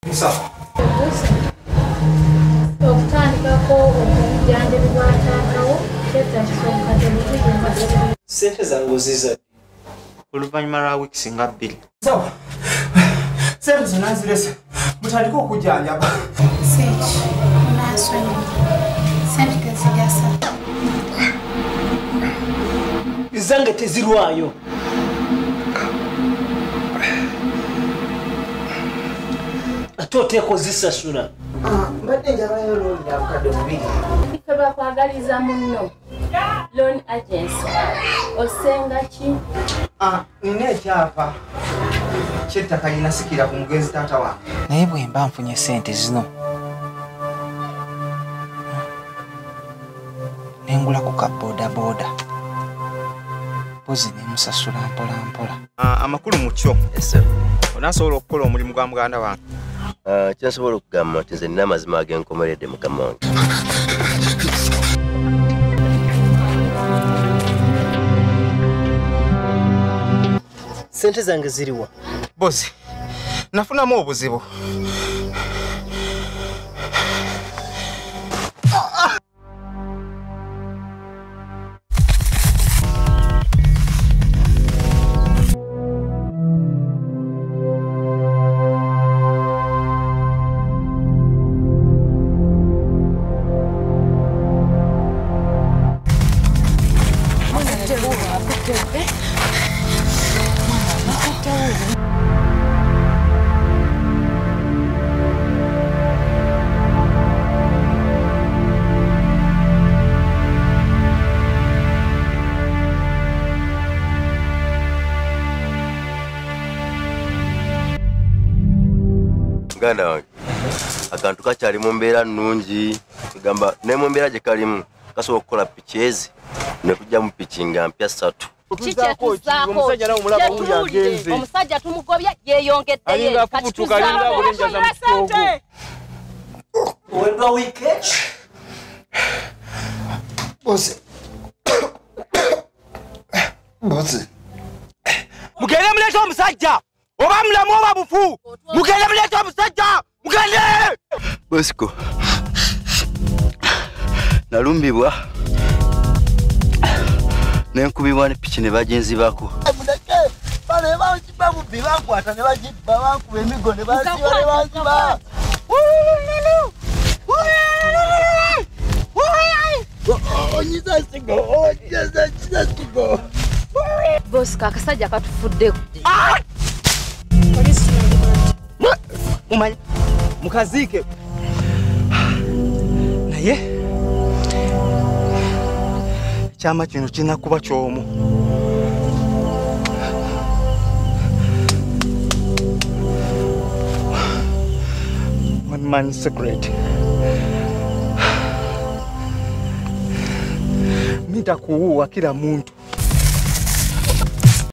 Sawa. Sente zangu ziza. Oluvannyuma lwa wiiki singa 2. Sawa. Sente zonna nzirese. Mutandika okujjanjaba. Seki, unaasonyi. Sente tezigasa. Zange tezirwayo. Ate oteeko zisasula. Mbadde njabayo looni ya bukadde 2. Ife bakwagaliza munno. Loan agency. Osenga ki? Nina ekyava ky'ettaka linasikira ku mugenzi taata wange. Naye bwe mba nfunye sente zino nengula ku kaboodaboda pozi nemusasula mpola mpola. Amakulu mu kyo. Onasobola okukola omulimu gwa muganda wange? Kyensobola okugamba nti nze nina amazima ag'enkomeredde mukama wange. Sente zange ziriwa? Bozi, nafunamu obuzibu. Muganda wange akantu kakyali mu mbeera nnungi kugamba ne mu mbeera gye kalimu kasobola okukola piki ezi ne tujjamu piki nga mpya 3. Omusajja nawe omulaba bulungi agenze. Omusajja tumugobya yeeyongeddeyo. Oweddwa wiiki eki? Bosi. Mugende muleete omusajja oba mulamu oba bufu. Mugende muleete omusajja. Mugende. Bosco nalumbibwa nenkubibwa ne piki ne baginzibako. Bale babubbi bankwata ne bagibba bankuba emigo ne bansiba ne bansiba. Bosco akasajja katufudde. Umanya mukaziike naye ekyama kino kirina kuba kyomu. One man's secret. Mita kuua kila muntu.